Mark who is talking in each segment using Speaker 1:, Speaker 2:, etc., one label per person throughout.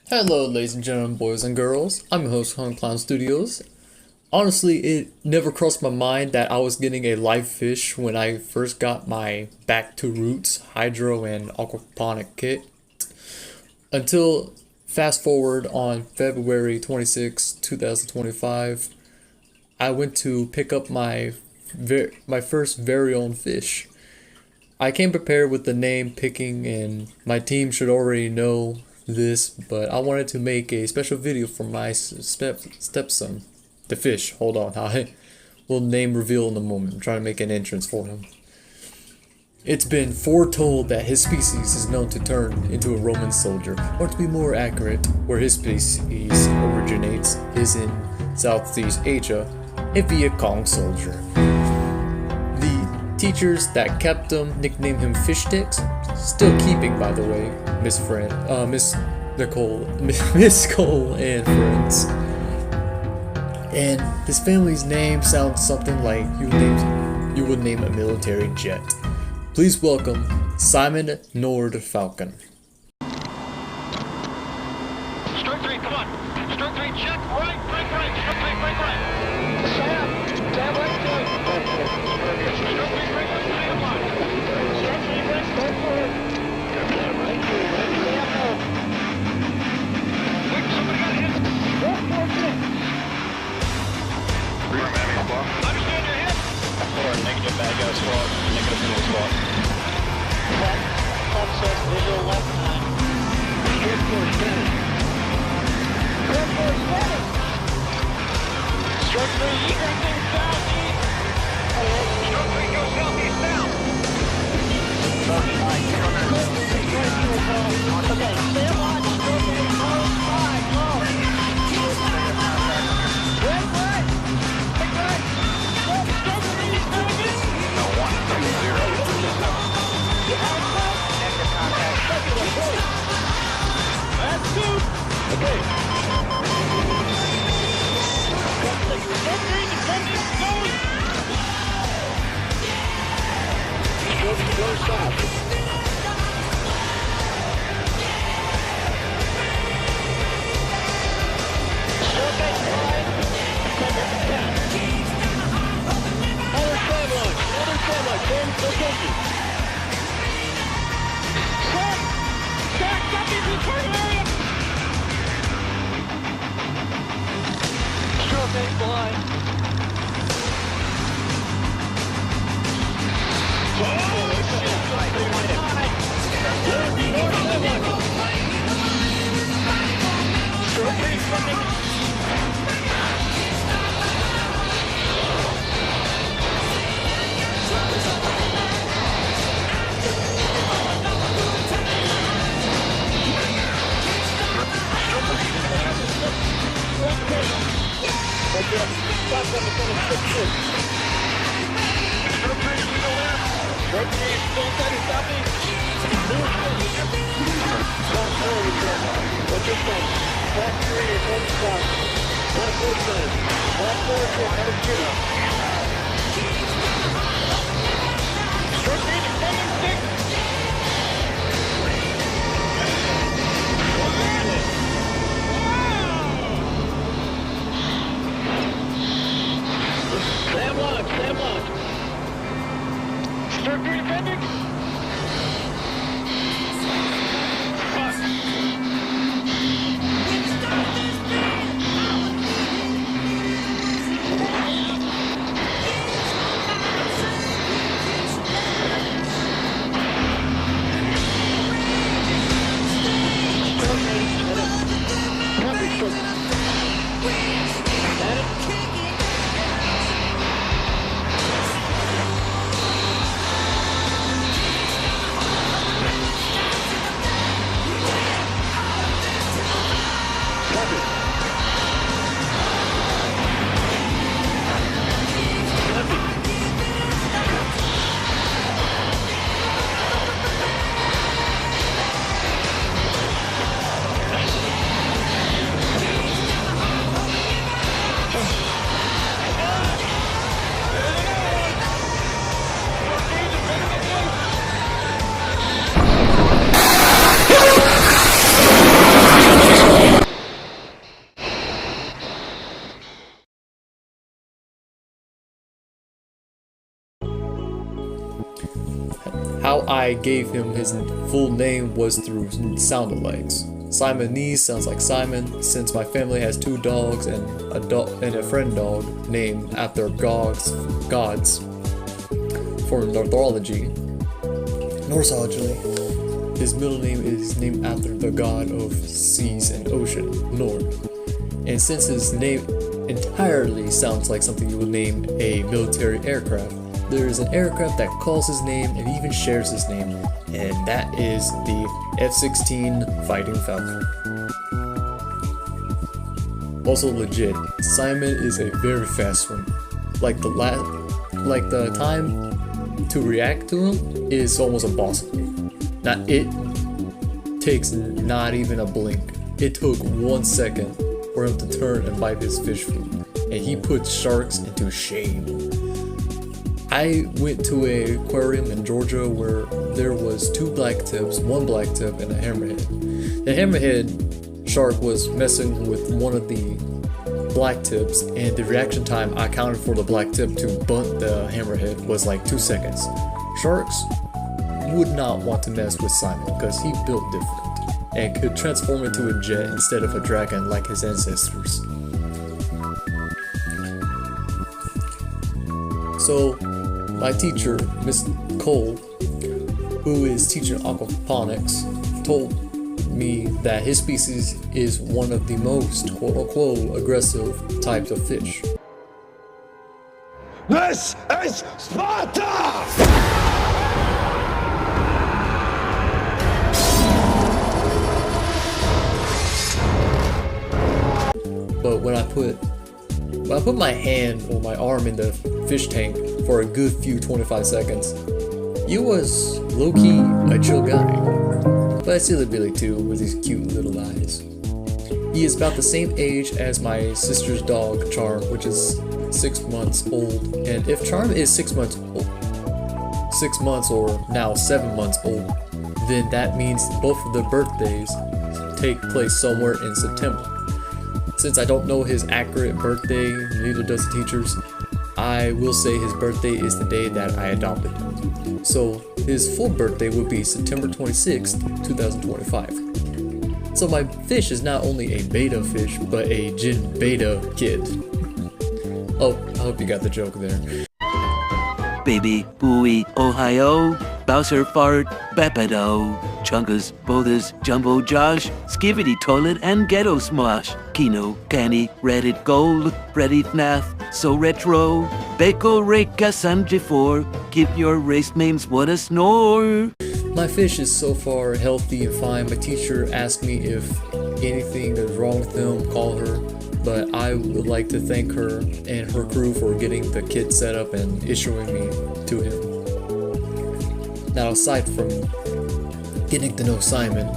Speaker 1: Hello, ladies and gentlemen, boys and girls. I'm your host, ComedyClowns Studios. Honestly, it never crossed my mind that I was getting a live fish when I first got my Back to Roots hydro and aquaponic kit. Until fast forward on February 26, 2025, I went to pick up my first very own fish. I came prepared with the name picking, and my team should already know this, but I wanted to make a special video for my stepson, the fish. Hold on, I will name reveal in a moment. I'm trying to make an entrance for him. It's been foretold that his species is known to turn into a Roman soldier, or to be more accurate, where his species originates is in Southeast Asia, a Viet Cong soldier. The teachers that kept him nicknamed him Fish Sticks, still keeping, by the way, Miss Nicole and friends. And his family's name sounds something like you would name a military jet. Please welcome Simon Njord Falcon.
Speaker 2: Stroke 3, come on. Stroke 3, check. Right, break right. Stroke 3, break right. Sam right to it. Stroke 3, break right, stay up line. Stroke 3, break, go for it. Right to it, right, stay up low. Quick, somebody got hit. Stroke 4, check. Understand your hit. 4, negative bad guy squad. Negative middle squad. Club says visual left time. Stroke 4, standing. Stroke 4, standing. Stroke 3, egressing southeast. Stroke 3, go southeast now. Okay, stay alive. Stroke 3, close 5, go. Right, right. Take right. Stroke 3, is doing it. No, 1, 3, 0. You have it, bro? Negative contact. That's two. Okay. Go stop.
Speaker 1: how I gave him his full name was through sound-alikes. Simonese sounds like Simon, since my family has 2 dogs and a friend dog named after gods for Northology. His middle name is named after the god of seas and ocean, Njord. And since his name entirely sounds like something you would name a military aircraft, there is an aircraft that calls his name and even shares his name, and that is the F-16 Fighting Falcon. Also legit, Simon is a very fast swimmer. Like the time to react to him is almost impossible. It takes not even a blink. It took 1 second for him to turn and bite his fish food, and he put sharks into shame. I went to an aquarium in Georgia where there was 2 black tips, 1 black tip, and a hammerhead. The hammerhead shark was messing with one of the black tips, and the reaction time I counted for the black tip to bunt the hammerhead was like 2 seconds. Sharks would not want to mess with Simon because he built different and could transform into a jet instead of a dragon like his ancestors. So my teacher, Miss Cole, who is teaching aquaponics, told me that his species is one of the most quote-unquote aggressive types of fish.
Speaker 3: This is Sparta!
Speaker 1: But when I put my hand or my arm in the fish tank for a good few 25 seconds, he was low-key a chill guy. But silly Billy too, with his cute little eyes. He is about the same age as my sister's dog, Charm, which is 6 months old. And if Charm is 6 months or now 7 months old, then that means both of their birthdays take place somewhere in September. Since I don't know his accurate birthday, neither does the teacher's, I will say his birthday is the day that I adopted him. So his full birthday would be September 26th, 2025. So my fish is not only a beta fish, but a Gen Beta kid. Oh, I hope you got the joke there.
Speaker 4: Baby, Booey, Ohio, Bowser Fart, Beppedo, Chungus, Bothas, Jumbo Josh, Skivity Toilet, and Ghetto Smosh, Kino, Canny, Reddit Gold, Freddy Fnath, So Retro, Beko Reka Sanji4, keep your race names what a snore.
Speaker 1: My fish is so far healthy and fine. My teacher asked me if anything is wrong with him, call her. But I would like to thank her and her crew for getting the kit set up and issuing me to him. Now, aside from getting to know Simon,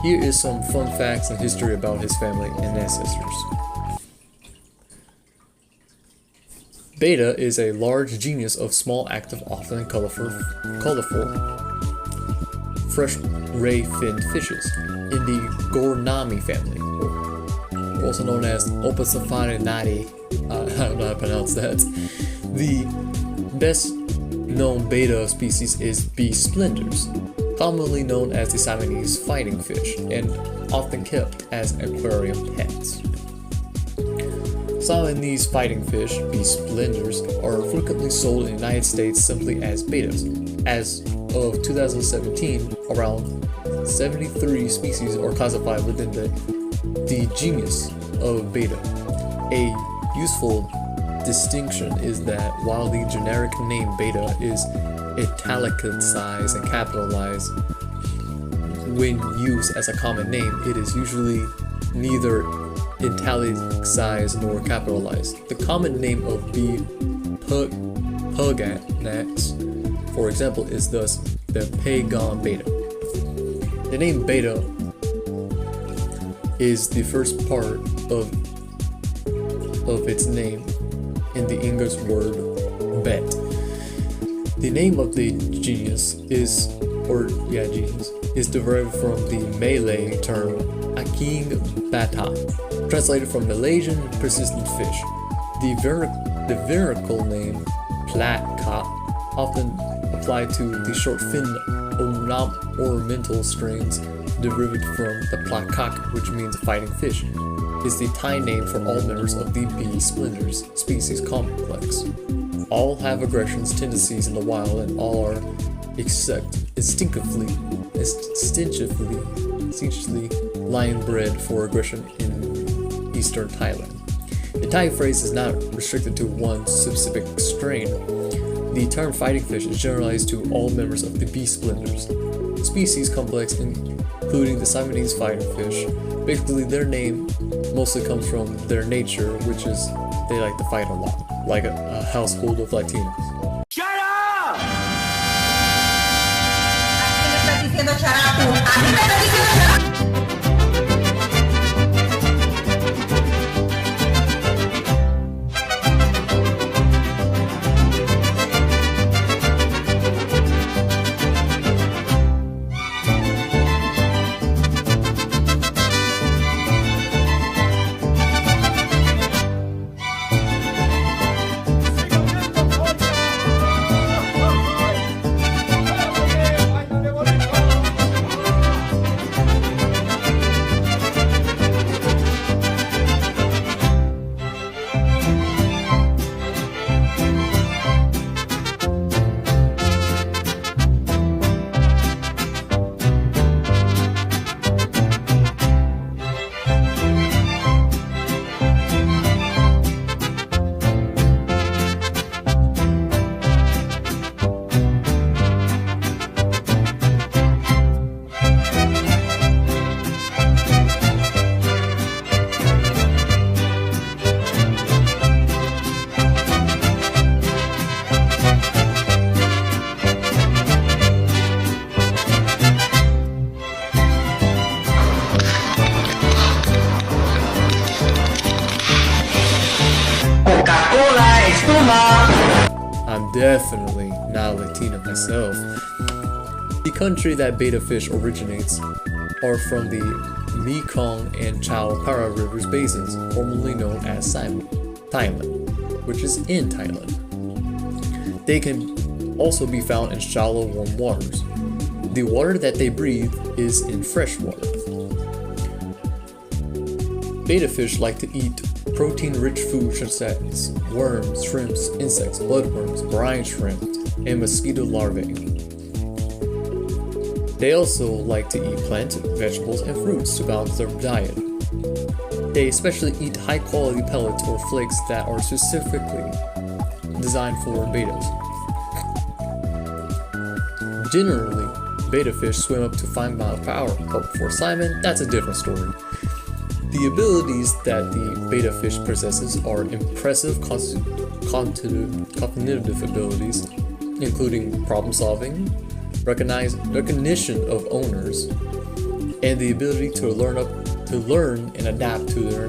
Speaker 1: here is some fun facts and history about his family and ancestors. Betta is a large genus of small, active, often colorful fresh ray-finned fishes in the Gornami family, also known as Opasafarinati. I don't know how to pronounce that. The best known beta species is B. splendors, commonly known as the Siamese fighting fish, and often kept as aquarium pets. Siamese fighting fish, B. splendors, are frequently sold in the United States simply as betas. As of 2017, around 73 species are classified within the genus of Betta. A useful distinction is that while the generic name Betta is italicized and capitalized when used as a common name, it is usually neither italicized nor capitalized. The common name of B. puganax, for example, is thus the Pagon Betta. The name Betta is the first part of its name in the English word bet. The name of the genus is derived from the Malay term aking bata, translated from Malaysian persistent fish. The verical name platka, often apply to the short fin ornamental strains derived from the placock, which means fighting fish, is the Thai name for all members of the bee splinters species complex. All have aggressions tendencies in the wild, and all are instinctively lion bred for aggression in eastern Thailand. The Thai phrase is not restricted to one specific strain. The term fighting fish is generalized to all members of the bee splinters species complex, including the Siamese fighting fish. Basically, their name mostly comes from their nature, which is they like to fight a lot, like a household of Latinos.
Speaker 3: Shut up!
Speaker 1: I'm definitely not Latino myself. The country that betta fish originates are from the Mekong and Chao Phraya rivers basins, formerly known as Thailand, which is in Thailand. They can also be found in shallow warm waters. The water that they breathe is in fresh water. Betta fish like to eat protein-rich food such as worms, shrimps, insects, bloodworms, brine shrimp, and mosquito larvae. They also like to eat plants, vegetables, and fruits to balance their diet. They especially eat high-quality pellets or flakes that are specifically designed for bettas. Generally, betta fish swim up to 5 miles per hour, but for Simon, that's a different story. The abilities that the betta fish possesses are impressive cognitive abilities, including problem solving, recognition of owners, and the ability to learn and adapt to their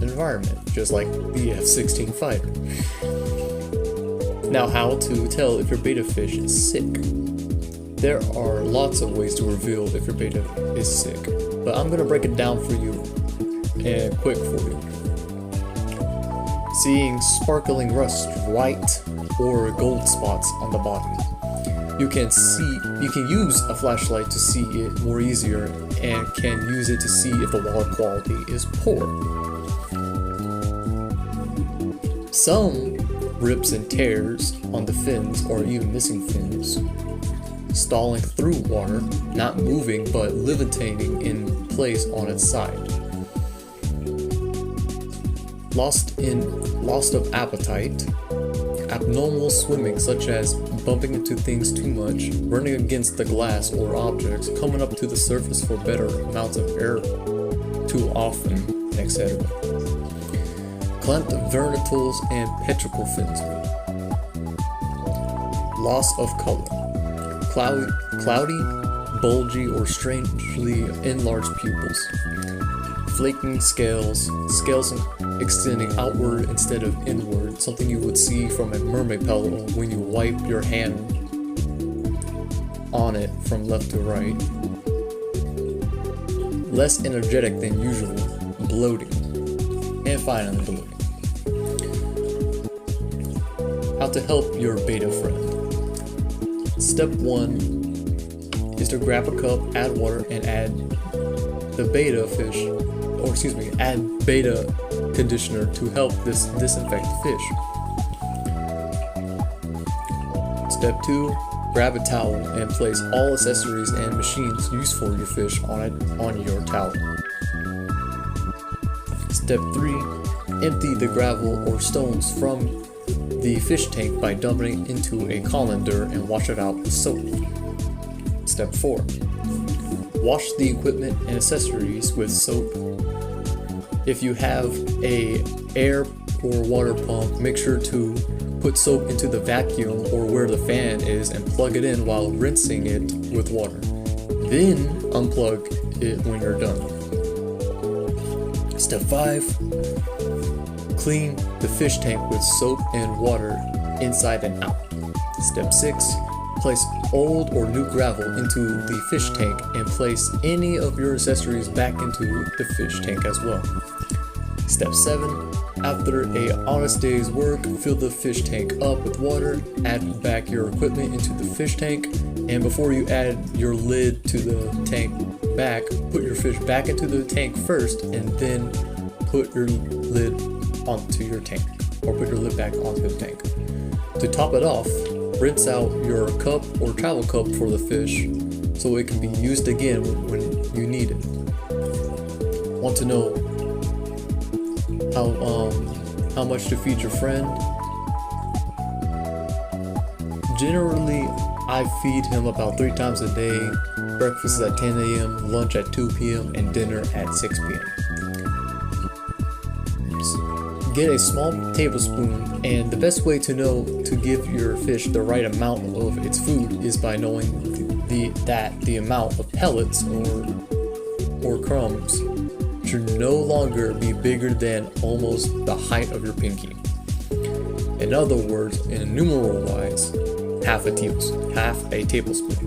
Speaker 1: environment, just like the F-16 fighter. Now, how to tell if your betta fish is sick? There are lots of ways to reveal if your betta is sick, but I'm gonna break it down for you and quick for you. Seeing sparkling rust, white or gold spots on the body. You can use a flashlight to see it more easier and can use it to see if the water quality is poor. Some rips and tears on the fins or even missing fins. Stalling through water, not moving but levitating in place on its side. Lost of appetite, abnormal swimming such as bumping into things too much, running against the glass or objects, coming up to the surface for better amounts of air too often, etc. Clamped vernitals and petrichal fins. Loss of color. Cloudy, bulgy, or strangely enlarged pupils. Flaking scales extending outward instead of inward, something you would see from a mermaid pillow when you wipe your hand on it from left to right. Less energetic than usual, bloating. And finally, bloating. How to help your betta friend. Step 1 is to grab a cup, add water, and add the beta fish, or excuse me, add beta conditioner to help this disinfect the fish. Step 2, grab a towel and place all accessories and machines used for your fish on your towel. Step 3, empty the gravel or stones from the fish tank by dumping it into a colander and wash it out with soap. Step 4, wash the equipment and accessories with soap. If you have a air or water pump, make sure to put soap into the vacuum or where the fan is and plug it in while rinsing it with water. Then unplug it when you're done. Step 5, clean the fish tank with soap and water inside and out. Step 6, place old or new gravel into the fish tank and place any of your accessories back into the fish tank as well. Step 7, after a honest day's work, fill the fish tank up with water, add back your equipment into the fish tank, and before you add your lid to the tank back, put your fish back into the tank first and then put your lid onto your tank, or put your lid back onto the tank. To top it off, rinse out your cup or travel cup for the fish so it can be used again when you need it. Want to know how much to feed your friend? Generally, I feed him about 3 times a day. Breakfast is at 10 a.m., lunch at 2 p.m., and dinner at 6 p.m. Get a small tablespoon, and the best way to know to give your fish the right amount of its food is by knowing the amount of pellets or crumbs should no longer be bigger than almost the height of your pinky. In other words, in numeral wise, half a tablespoon.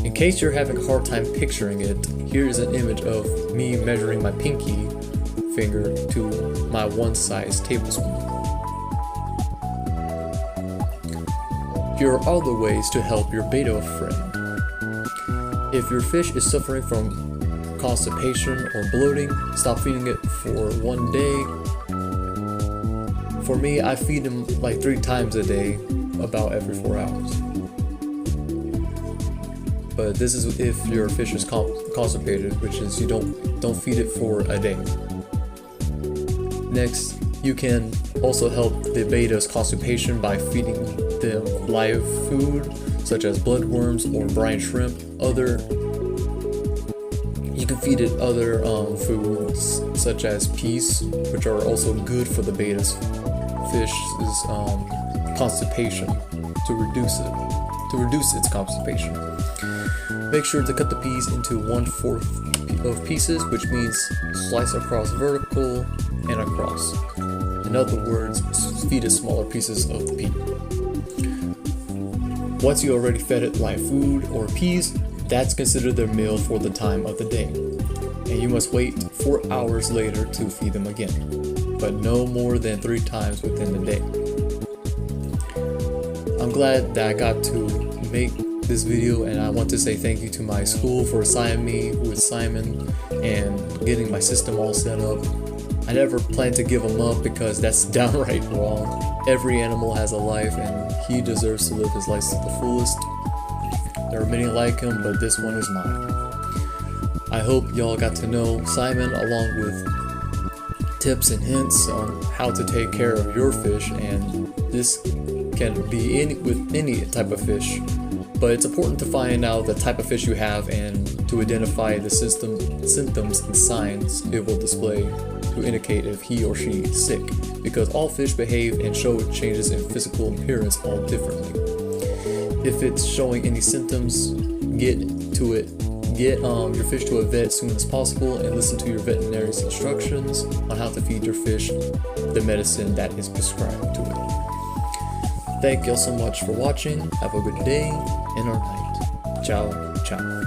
Speaker 1: In case you're having a hard time picturing it, here is an image of me measuring my pinky finger to my one-size tablespoon. Here are other ways to help your betta friend. If your fish is suffering from constipation or bloating, stop feeding it for 1 day. For me, I feed him like 3 times a day, about every 4 hours. But this is if your fish is constipated, which is you don't feed it for a day. Next, you can also help the betta's constipation by feeding them live food such as bloodworms or brine shrimp. You can feed it other foods such as peas, which are also good for the betta's fish's constipation to reduce its constipation. Make sure to cut the peas into 1/4 of pieces, which means slice across vertical and across. In other words, feed it smaller pieces of the pea. Once you already fed it live food or peas, that's considered their meal for the time of the day, and you must wait 4 hours later to feed them again, but no more than 3 times within the day. I'm glad that I got to make this video, and I want to say thank you to my school for assigning me with Simon and getting my system all set up. I never plan to give him up because that's downright wrong. Every animal has a life and he deserves to live his life to the fullest. There are many like him, but this one is mine. I hope y'all got to know Simon along with tips and hints on how to take care of your fish, and this can be with any type of fish. But it's important to find out the type of fish you have and to identify the symptoms and signs it will display to indicate if he or she is sick, because all fish behave and show changes in physical appearance all differently. If it's showing any symptoms, get your fish to a vet as soon as possible and listen to your veterinary's instructions on how to feed your fish the medicine that is prescribed to it. Thank y'all so much for watching. Have a good day and or night. Ciao, ciao.